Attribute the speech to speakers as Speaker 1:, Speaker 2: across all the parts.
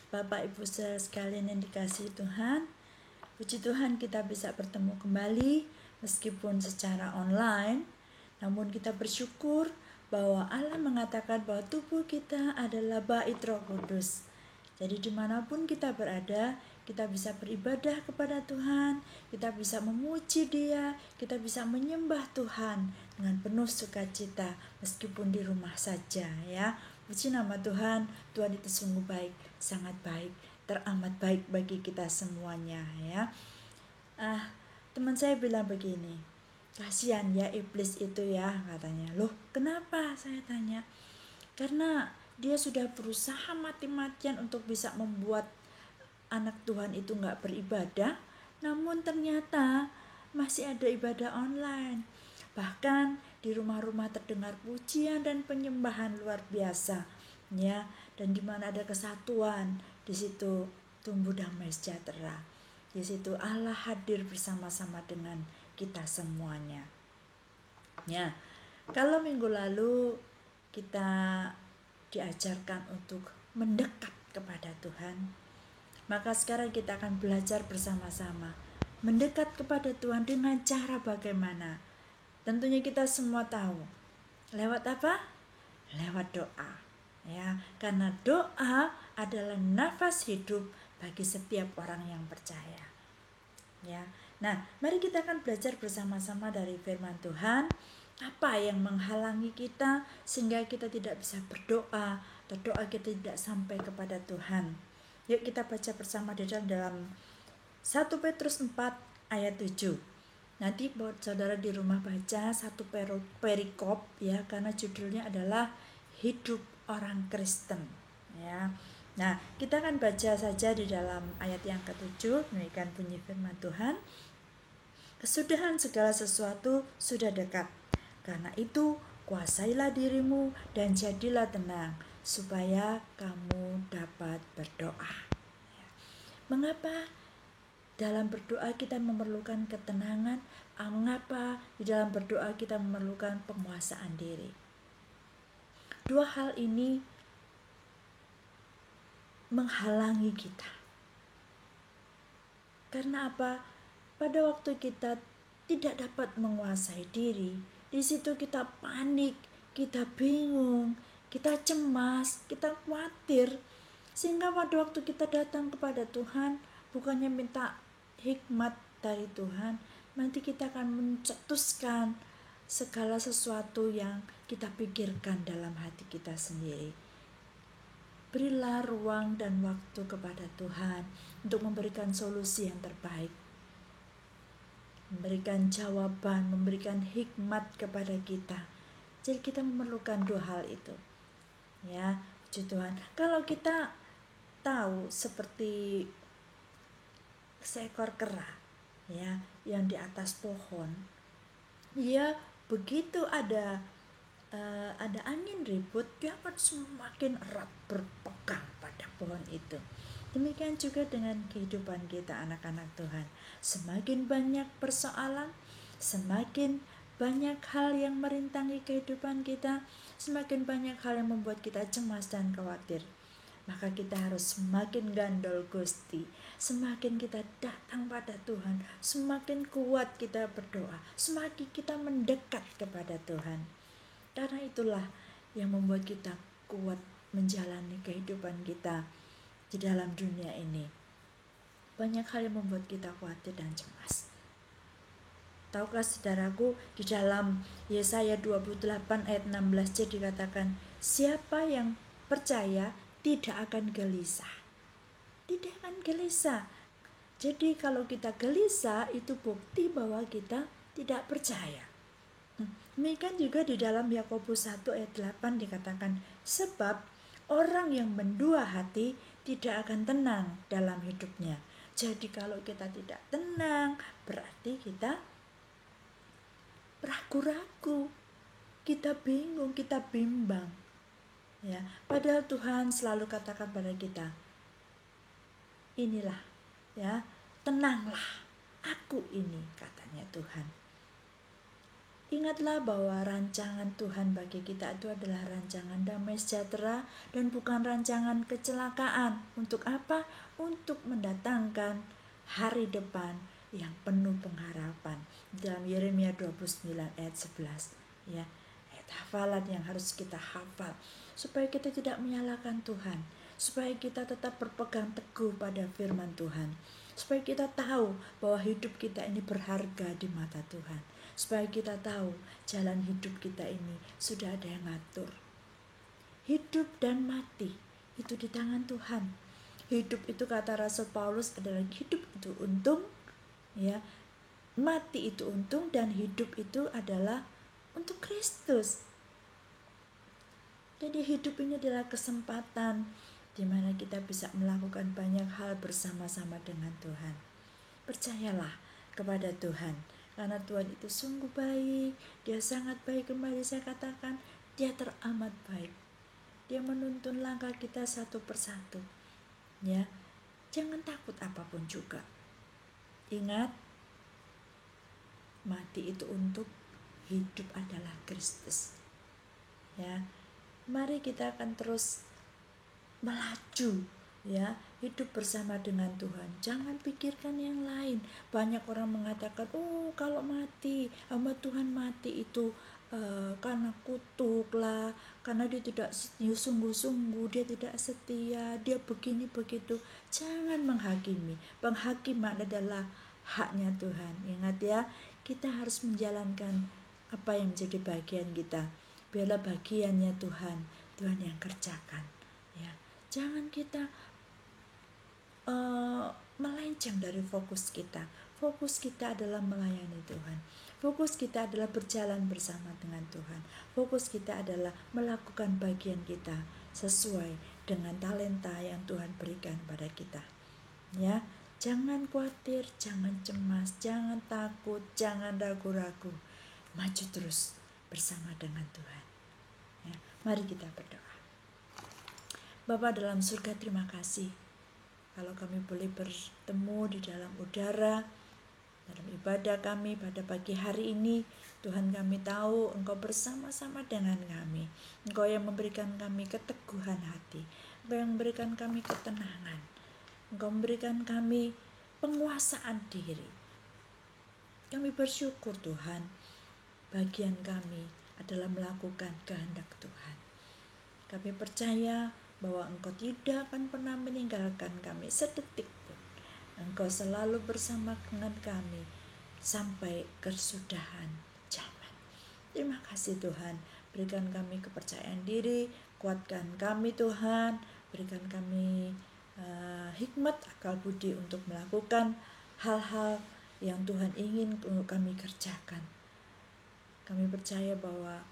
Speaker 1: Bapak Ibu saudara sekalian yang dikasihi Tuhan, puji Tuhan kita bisa bertemu kembali meskipun secara online. Namun kita bersyukur bahwa Allah mengatakan bahwa tubuh kita adalah bait Roh Kudus. Jadi dimanapun kita berada, kita bisa beribadah kepada Tuhan, kita bisa memuji Dia, kita bisa menyembah Tuhan dengan penuh sukacita meskipun di rumah saja ya. Puji nama Tuhan, Tuhan itu sungguh baik, sangat baik, teramat baik bagi kita semuanya ya. Teman saya bilang begini, kasihan ya iblis itu ya katanya. Loh kenapa, saya tanya. Karena dia sudah berusaha mati-matian untuk bisa membuat anak Tuhan itu gak beribadah, namun ternyata masih ada ibadah online. Bahkan di rumah-rumah terdengar pujian dan penyembahan luar biasa ya, dan di mana ada kesatuan, di situ tumbuh damai sejahtera. Di situ Allah hadir bersama-sama dengan kita semuanya. Ya, kalau minggu lalu kita diajarkan untuk mendekat kepada Tuhan, maka sekarang kita akan belajar bersama-sama mendekat kepada Tuhan dengan cara bagaimana. Tentunya kita semua tahu, lewat apa? Lewat doa. Ya, karena doa adalah nafas hidup bagi setiap orang yang percaya. Ya. Nah, mari kita akan belajar bersama-sama dari firman Tuhan. Apa yang menghalangi kita sehingga kita tidak bisa berdoa atau doa kita tidak sampai kepada Tuhan. Yuk kita baca bersama di dalam 1 Petrus 4 ayat 7. Nanti buat saudara di rumah baca satu perikop ya, karena judulnya adalah hidup orang Kristen ya. Nah, kita akan baca saja di dalam ayat yang ke-7, demikian bunyi firman Tuhan. Kesudahan segala sesuatu sudah dekat. Karena itu, kuasailah dirimu dan jadilah tenang, supaya kamu dapat berdoa. Mengapa dalam berdoa kita memerlukan ketenangan? Mengapa di dalam berdoa kita memerlukan penguasaan diri? Dua hal ini menghalangi kita. Karena apa? Pada waktu kita tidak dapat menguasai diri, di situ kita panik, kita bingung, kita cemas, kita khawatir. Sehingga pada waktu kita datang kepada Tuhan, bukannya minta hikmat dari Tuhan, nanti kita akan mencetuskan segala sesuatu yang kita pikirkan dalam hati kita sendiri. Berilah ruang dan waktu kepada Tuhan untuk memberikan solusi yang terbaik, memberikan jawaban, memberikan hikmat kepada kita. Jadi kita memerlukan dua hal itu. Ya, puji Tuhan. Kalau kita tahu seperti seekor kera ya, yang di atas pohon, dia begitu ada angin ribut, dia akan semakin erat berpegang pada pohon itu. Demikian juga dengan kehidupan kita anak-anak Tuhan. Semakin banyak persoalan, semakin banyak hal yang merintangi kehidupan kita, semakin banyak hal yang membuat kita cemas dan khawatir. Maka kita harus semakin gandol Gusti, semakin kita datang pada Tuhan, semakin kuat kita berdoa, semakin kita mendekat kepada Tuhan. Karena itulah yang membuat kita kuat menjalani kehidupan kita di dalam dunia ini. Banyak hal yang membuat kita khawatir dan cemas. Tahukah saudaraku, di dalam Yesaya 28 ayat 16c dikatakan, siapa yang percaya tidak akan gelisah. Tidak akan gelisah. Jadi kalau kita gelisah, itu bukti bahwa kita tidak percaya. Demikian juga di dalam Yakobus 1 ayat 8 dikatakan, sebab orang yang mendua hati tidak akan tenang dalam hidupnya. Jadi kalau kita tidak tenang, berarti kita ragu-ragu, kita bingung, kita bimbang. Ya, padahal Tuhan selalu katakan pada kita, inilah ya, tenanglah, aku ini, katanya Tuhan. Ingatlah bahwa rancangan Tuhan bagi kita itu adalah rancangan damai sejahtera dan bukan rancangan kecelakaan. Untuk apa? Untuk mendatangkan hari depan yang penuh pengharapan. Dalam Yeremia 29 ayat 11, ya, ayat hafalan yang harus kita hafal supaya kita tidak menyalahkan Tuhan, supaya kita tetap berpegang teguh pada firman Tuhan, supaya kita tahu bahwa hidup kita ini berharga di mata Tuhan, supaya kita tahu jalan hidup kita ini sudah ada yang ngatur. Hidup dan mati itu di tangan Tuhan. Hidup itu, kata Rasul Paulus, adalah hidup itu untung, ya, mati itu untung, dan hidup itu adalah untuk Kristus. Jadi hidup ini adalah kesempatan di mana kita bisa melakukan banyak hal bersama-sama dengan Tuhan. Percayalah kepada Tuhan, karena Tuhan itu sungguh baik. Dia sangat baik. Kembali saya katakan, Dia teramat baik. Dia menuntun langkah kita satu persatu. Ya, jangan takut apapun juga. Ingat, mati itu untuk, hidup adalah Kristus. Ya, mari kita akan terus melaju, ya, hidup bersama dengan Tuhan. Jangan pikirkan yang lain. Banyak orang mengatakan, oh kalau mati, hamba Tuhan mati itu karena kutuk lah, karena dia tidak sungguh-sungguh, dia tidak setia, dia begini begitu. Jangan menghakimi. Penghakiman adalah haknya Tuhan. Ingat ya, kita harus menjalankan apa yang menjadi bagian kita. Biarlah bagiannya Tuhan, Tuhan yang kerjakan. Ya, jangan kita melenceng dari fokus kita. Fokus kita adalah melayani Tuhan. Fokus kita adalah berjalan bersama dengan Tuhan. Fokus kita adalah melakukan bagian kita sesuai dengan talenta yang Tuhan berikan pada kita. Ya, jangan khawatir, jangan cemas, jangan takut, jangan ragu-ragu. Maju terus bersama dengan Tuhan. Ya, mari kita berdoa. Bapa dalam surga, terima kasih kalau kami boleh bertemu di dalam udara, dalam ibadah kami pada pagi hari ini. Tuhan, kami tahu Engkau bersama-sama dengan kami. Engkau yang memberikan kami keteguhan hati, Engkau yang memberikan kami ketenangan, Engkau memberikan kami penguasaan diri. Kami bersyukur Tuhan, bagian kami adalah melakukan kehendak Tuhan. Kami percaya bahwa Engkau tidak akan pernah meninggalkan kami sedetik pun. Engkau selalu bersama dengan kami sampai kesudahan zaman. Terima kasih Tuhan, berikan kami kepercayaan diri, kuatkan kami Tuhan, berikan kami hikmat akal budi untuk melakukan hal-hal yang Tuhan ingin kami kerjakan. Kami percaya bahwa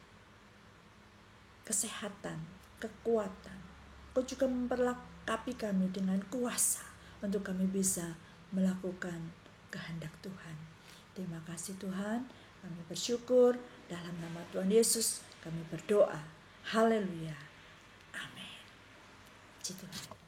Speaker 1: kesehatan, kekuatan, Kau juga memperlengkapi kami dengan kuasa untuk kami bisa melakukan kehendak Tuhan. Terima kasih Tuhan, kami bersyukur dalam nama Tuhan Yesus kami berdoa. Haleluya. Amin. Puji Tuhan.